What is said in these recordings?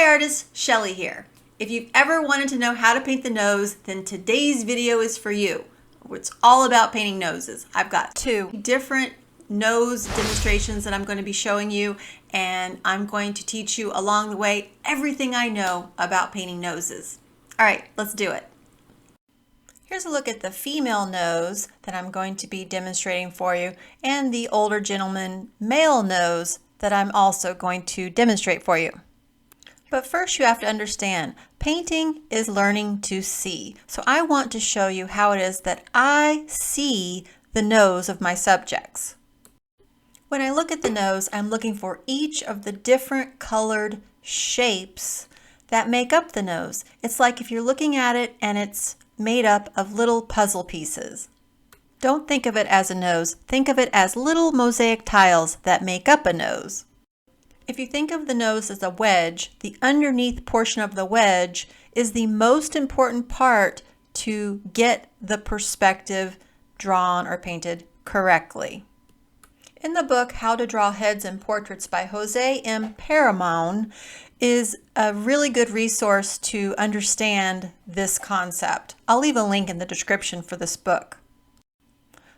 Hi artists, Shelly here. If you've ever wanted to know how to paint the nose, then today's video is for you. It's all about painting noses. I've got two different nose demonstrations that I'm going to be showing you, and I'm going to teach you along the way everything I know about painting noses. All right, let's do it. Here's a look at the female nose that I'm going to be demonstrating for you, and the older gentleman male nose that I'm also going to demonstrate for you. But first you have to understand, painting is learning to see. So I want to show you how it is that I see the nose of my subjects. When I look at the nose, I'm looking for each of the different colored shapes that make up the nose. It's like if you're looking at it and it's made up of little puzzle pieces. Don't think of it as a nose. Think of it as little mosaic tiles that make up a nose. If you think of the nose as a wedge, the underneath portion of the wedge is the most important part to get the perspective drawn or painted correctly. In the book, How to Draw Heads and Portraits by Jose M. Paramon is a really good resource to understand this concept. I'll leave a link in the description for this book.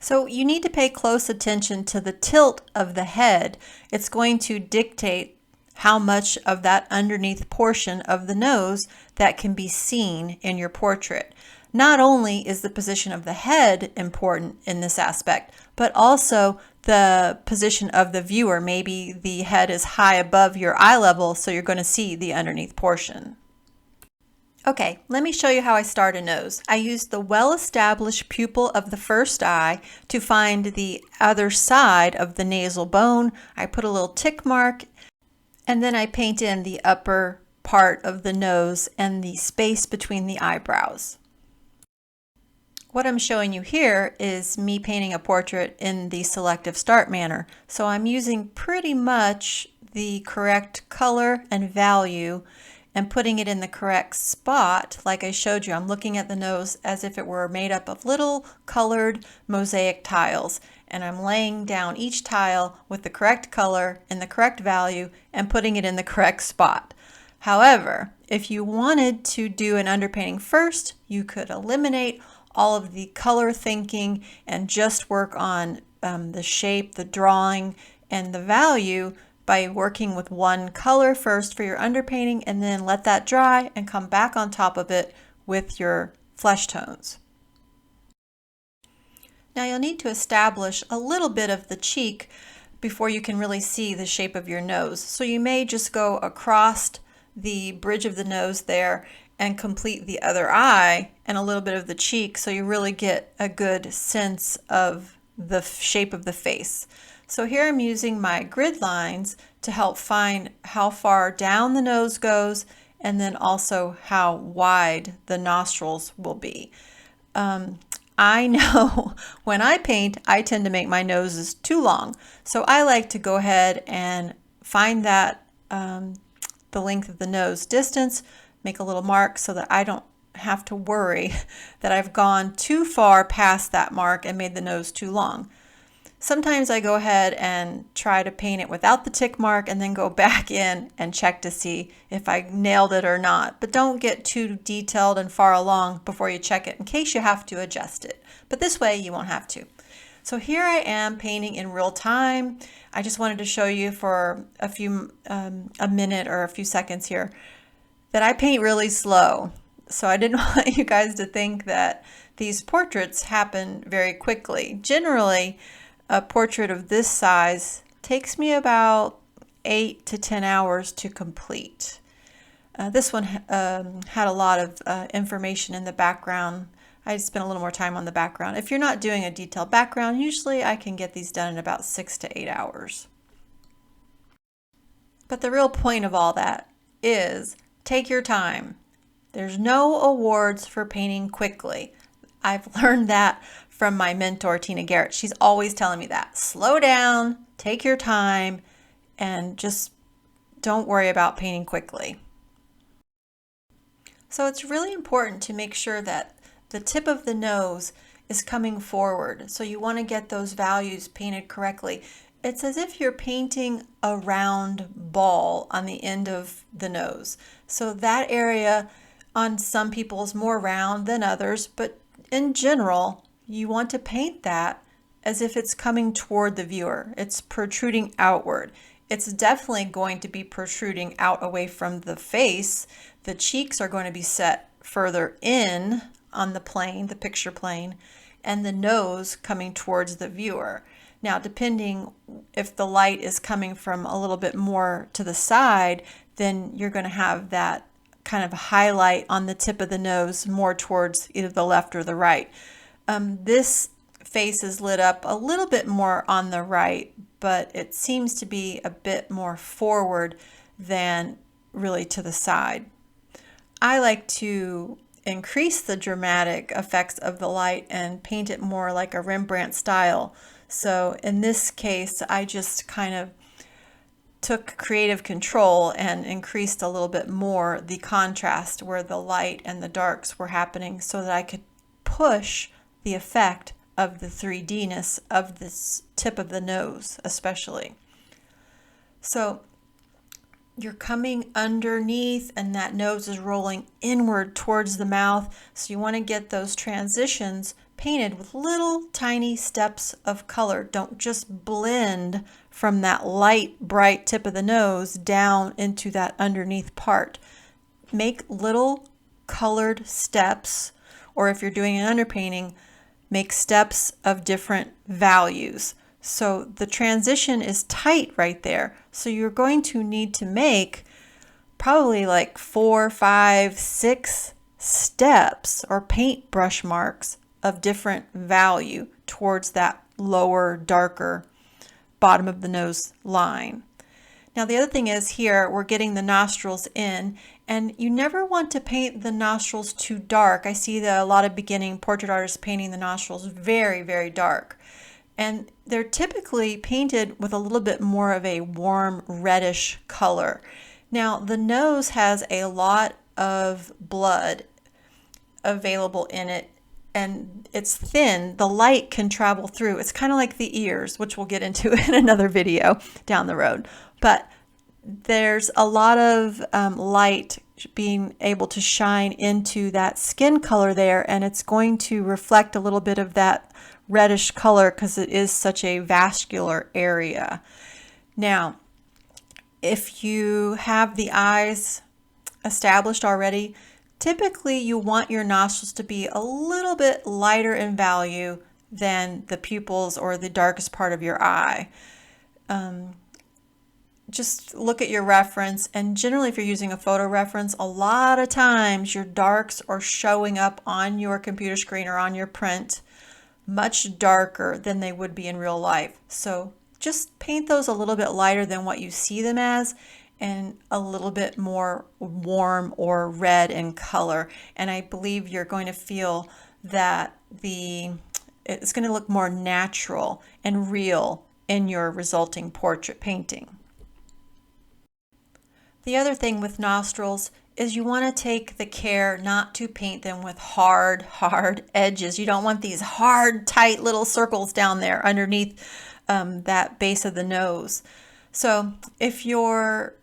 So you need to pay close attention to the tilt of the head. It's going to dictate how much of that underneath portion of the nose that can be seen in your portrait. Not only is the position of the head important in this aspect, but also the position of the viewer. Maybe the head is high above your eye level, so you're going to see the underneath portion. Okay, let me show you how I start a nose. I use the well-established pupil of the first eye to find the other side of the nasal bone. I put a little tick mark, and then I paint in the upper part of the nose and the space between the eyebrows. What I'm showing you here is me painting a portrait in the selective start manner. So I'm using pretty much the correct color and value and putting it in the correct spot like I showed you. I'm looking at the nose as if it were made up of little colored mosaic tiles, and I'm laying down each tile with the correct color and the correct value and putting it in the correct spot. However, if you wanted to do an underpainting first, you could eliminate all of the color thinking and just work on the shape, the drawing, and the value by working with one color first for your underpainting, and then let that dry and come back on top of it with your flesh tones. Now you'll need to establish a little bit of the cheek before you can really see the shape of your nose. So you may just go across the bridge of the nose there and complete the other eye and a little bit of the cheek, so you really get a good sense of the shape of the face. So here I'm using my grid lines to help find how far down the nose goes, and then also how wide the nostrils will be. I know when I paint, I tend to make my noses too long. So I like to go ahead and find that the length of the nose distance, make a little mark so that I don't have to worry that I've gone too far past that mark and made the nose too long. Sometimes I go ahead and try to paint it without the tick mark and then go back in and check to see if I nailed it or not. But don't get too detailed and far along before you check it in case you have to adjust it. But this way you won't have to. So here I am painting in real time. I just wanted to show you for a minute or a few seconds here that I paint really slow. So I didn't want you guys to think that these portraits happen very quickly. Generally, a portrait of this size takes me about 8 to 10 hours to complete. This one had a lot of information in the background. I spent a little more time on the background. If you're not doing a detailed background, usually I can get these done in about 6 to 8 hours. But the real point of all that is take your time. There's no awards for painting quickly. I've learned that from my mentor, Tina Garrett. She's always telling me that. Slow down, take your time, and just don't worry about painting quickly. So it's really important to make sure that the tip of the nose is coming forward. So you want to get those values painted correctly. It's as if you're painting a round ball on the end of the nose. So that area on some people is more round than others, but in general, you want to paint that as if it's coming toward the viewer. It's protruding outward. It's definitely going to be protruding out away from the face. The cheeks are going to be set further in on the plane, the picture plane, and the nose coming towards the viewer. Now, depending if the light is coming from a little bit more to the side, then you're going to have that kind of highlight on the tip of the nose more towards either the left or the right. This face is lit up a little bit more on the right, but it seems to be a bit more forward than really to the side. I like to increase the dramatic effects of the light and paint it more like a Rembrandt style. So in this case, I just kind of took creative control and increased a little bit more the contrast where the light and the darks were happening so that I could push the effect of the 3D-ness of this tip of the nose especially. So you're coming underneath and that nose is rolling inward towards the mouth. So you want to get those transitions painted with little tiny steps of color. Don't just blend from that light, bright tip of the nose down into that underneath part. Make little colored steps, or if you're doing an underpainting, make steps of different values. So the transition is tight right there. So you're going to need to make probably like 4, 5, 6 steps or paint brush marks of different value towards that lower, darker bottom of the nose line. Now the other thing is here we're getting the nostrils in, and you never want to paint the nostrils too dark. I see that a lot of beginning portrait artists painting the nostrils very, very dark. And they're typically painted with a little bit more of a warm reddish color. Now the nose has a lot of blood available in it, and it's thin. The light can travel through. It's kind of like the ears, which we'll get into in another video down the road. But there's a lot of light being able to shine into that skin color there, and it's going to reflect a little bit of that reddish color because it is such a vascular area. Now, if you have the eyes established already, typically you want your nostrils to be a little bit lighter in value than the pupils or the darkest part of your eye. Just look at your reference, and generally if you're using a photo reference, a lot of times your darks are showing up on your computer screen or on your print much darker than they would be in real life. So just paint those a little bit lighter than what you see them as, and a little bit more warm or red in color. And I believe you're going to feel that it's going to look more natural and real in your resulting portrait painting. The other thing with nostrils is you want to take the care not to paint them with hard edges. You don't want these hard, tight little circles down there underneath that base of the nose. So if you're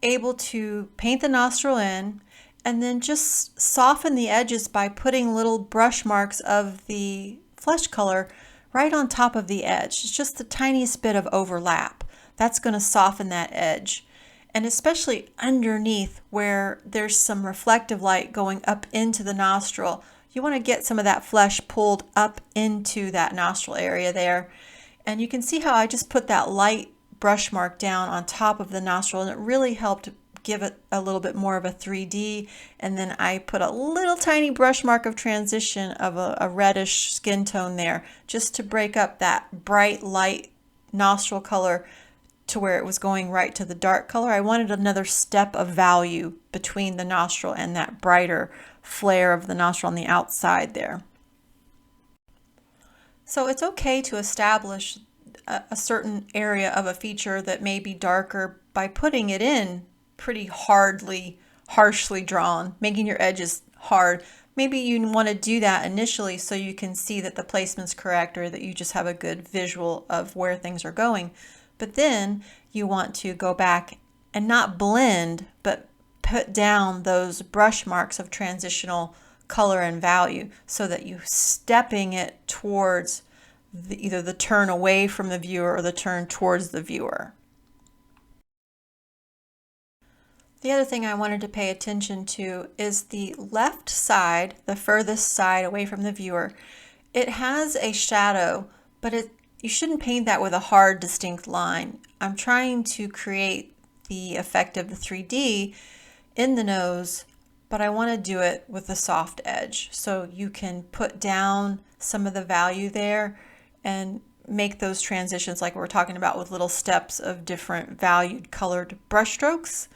able to paint the nostril in and then just soften the edges by putting little brush marks of the flesh color right on top of the edge. It's just the tiniest bit of overlap. That's going to soften that edge. And especially underneath where there's some reflective light going up into the nostril, you want to get some of that flesh pulled up into that nostril area there. And you can see how I just put that light brush mark down on top of the nostril, and it really helped give it a little bit more of a 3D. And then I put a little tiny brush mark of transition of a reddish skin tone there, just to break up that bright light nostril color to where it was going right to the dark color. I wanted another step of value between the nostril and that brighter flare of the nostril on the outside there. So it's okay to establish a certain area of a feature that may be darker by putting it in pretty harshly drawn, making your edges hard. Maybe you want to do that initially so you can see that the placement's correct, or that you just have a good visual of where things are going. But then you want to go back and not blend, but put down those brush marks of transitional color and value so that you're stepping it towards either the turn away from the viewer or the turn towards the viewer. The other thing I wanted to pay attention to is the left side, the furthest side away from the viewer. It has a shadow, but you shouldn't paint that with a hard, distinct line. I'm trying to create the effect of the 3D in the nose, but I want to do it with a soft edge. So you can put down some of the value there and make those transitions like we're talking about with little steps of different valued colored brush strokes.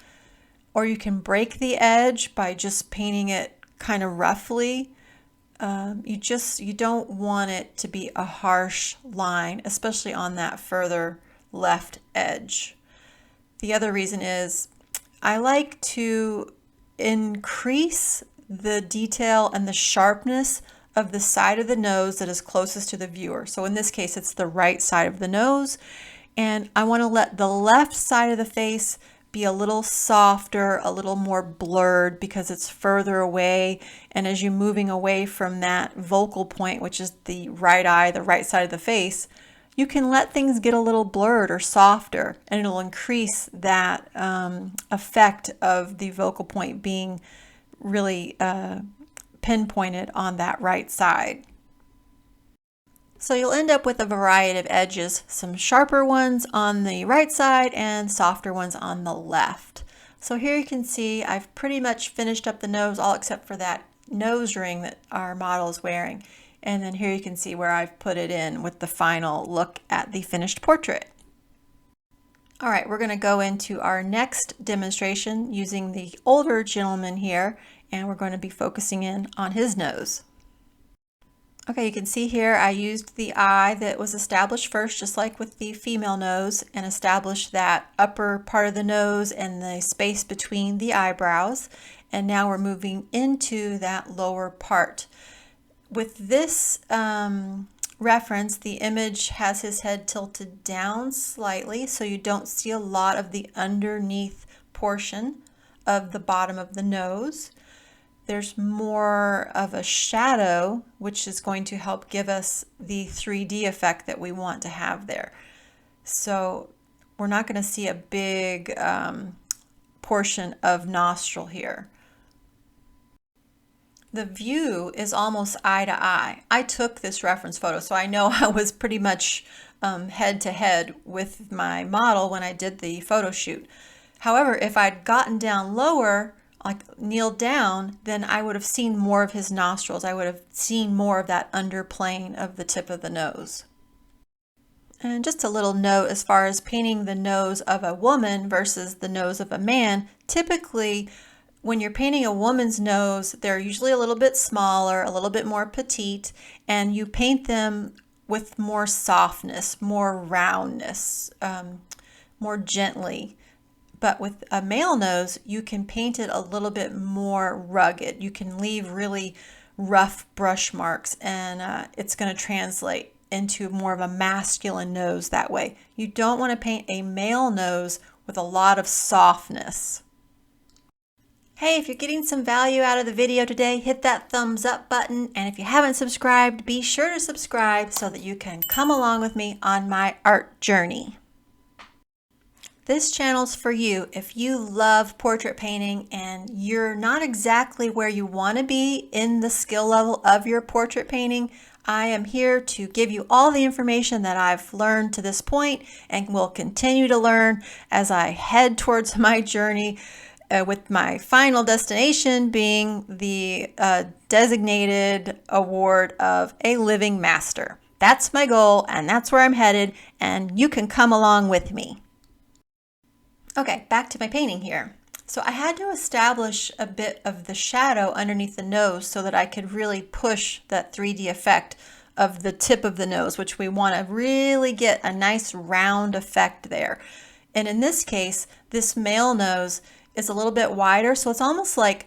Or you can break the edge by just painting it kind of roughly. You don't want it to be a harsh line, especially on that further left edge. The other reason is I like to increase the detail and the sharpness of the side of the nose that is closest to the viewer. So in this case, it's the right side of the nose, and I want to let the left side of the face be a little softer, a little more blurred because it's further away. And as you're moving away from that vocal point, which is the right eye, the right side of the face, you can let things get a little blurred or softer, and it'll increase that effect of the vocal point being really pinpointed on that right side. So you'll end up with a variety of edges, some sharper ones on the right side and softer ones on the left. So here you can see I've pretty much finished up the nose, all except for that nose ring that our model is wearing. And then here you can see where I've put it in with the final look at the finished portrait. All right, we're going to go into our next demonstration using the older gentleman here, and we're going to be focusing in on his nose. Okay, you can see here I used the eye that was established first, just like with the female nose, and established that upper part of the nose and the space between the eyebrows. And now we're moving into that lower part. With this reference, the image has his head tilted down slightly, so you don't see a lot of the underneath portion of the bottom of the nose. There's more of a shadow, which is going to help give us the 3D effect that we want to have there. So we're not going to see a big portion of nostril here. The view is almost eye to eye. I took this reference photo, so I know I was pretty much head to head with my model when I did the photo shoot. However, if I'd gotten down lower, like kneeled down, then I would have seen more of his nostrils. I would have seen more of that underplane of the tip of the nose. And just a little note as far as painting the nose of a woman versus the nose of a man, typically when you're painting a woman's nose, they're usually a little bit smaller, a little bit more petite, and you paint them with more softness, more roundness, more gently. But with a male nose, you can paint it a little bit more rugged. You can leave really rough brush marks, and it's going to translate into more of a masculine nose that way. You don't want to paint a male nose with a lot of softness. Hey, if you're getting some value out of the video today, hit that thumbs up button. And if you haven't subscribed, be sure to subscribe so that you can come along with me on my art journey. This channel's for you if you love portrait painting and you're not exactly where you want to be in the skill level of your portrait painting. I am here to give you all the information that I've learned to this point and will continue to learn as I head towards my journey, with my final destination being the designated award of a living master. That's my goal, and that's where I'm headed, and you can come along with me. Okay, back to my painting here. So I had to establish a bit of the shadow underneath the nose so that I could really push that 3D effect of the tip of the nose, which we want to really get a nice round effect there. And in this case, this male nose is a little bit wider, so it's almost like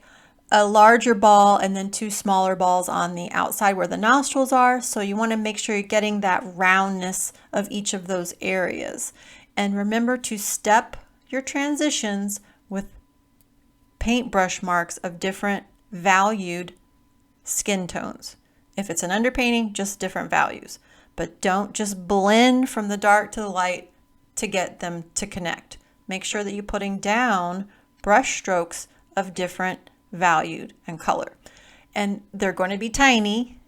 a larger ball and then two smaller balls on the outside where the nostrils are. So you want to make sure you're getting that roundness of each of those areas. And remember to step your transitions with paintbrush marks of different valued skin tones. If it's an underpainting, just different values. But don't just blend from the dark to the light to get them to connect. Make sure that you're putting down brush strokes of different valued and color. And they're going to be tiny.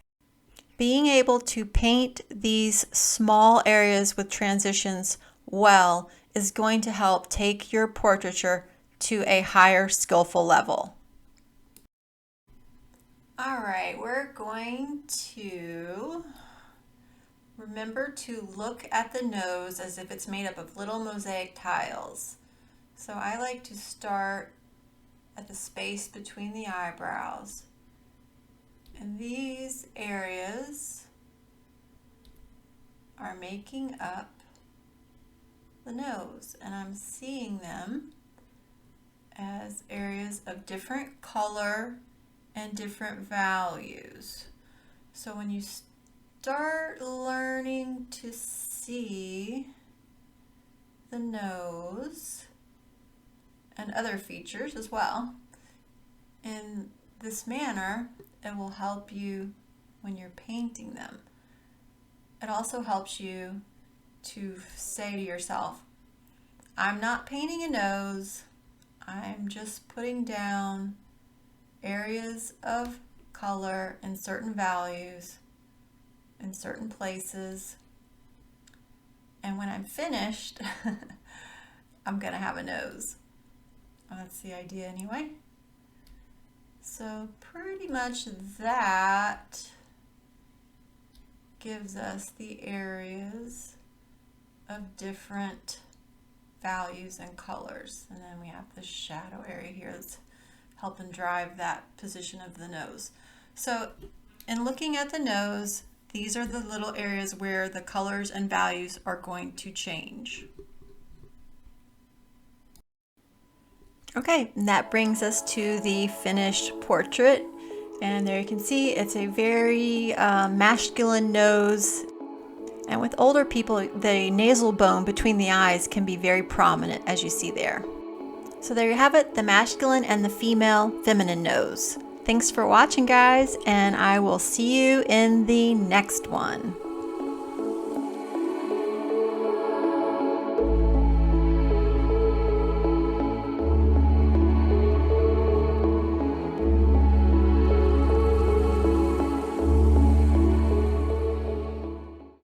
Being able to paint these small areas with transitions well is going to help take your portraiture to a higher skillful level. All right, we're going to remember to look at the nose as if it's made up of little mosaic tiles. So I like to start at the space between the eyebrows. And these areas are making up the nose. And I'm seeing them as areas of different color and different values. So when you start learning to see the nose and other features as well in this manner, it will help you when you're painting them. It also helps you to say to yourself, I'm not painting a nose, I'm just putting down areas of color and certain values in certain places, and when I'm finished I'm gonna have a nose. That's the idea anyway. So pretty much that gives us the areas of different values and colors, and then we have the shadow area here that's helping drive that position of the nose. So in looking at the nose, these are the little areas where the colors and values are going to change. Okay, and that brings us to the finished portrait. And there you can see it's a very masculine nose. And with older people, the nasal bone between the eyes can be very prominent, as you see there. So there you have it, the masculine and the female feminine nose. Thanks for watching, guys, and I will see you in the next one.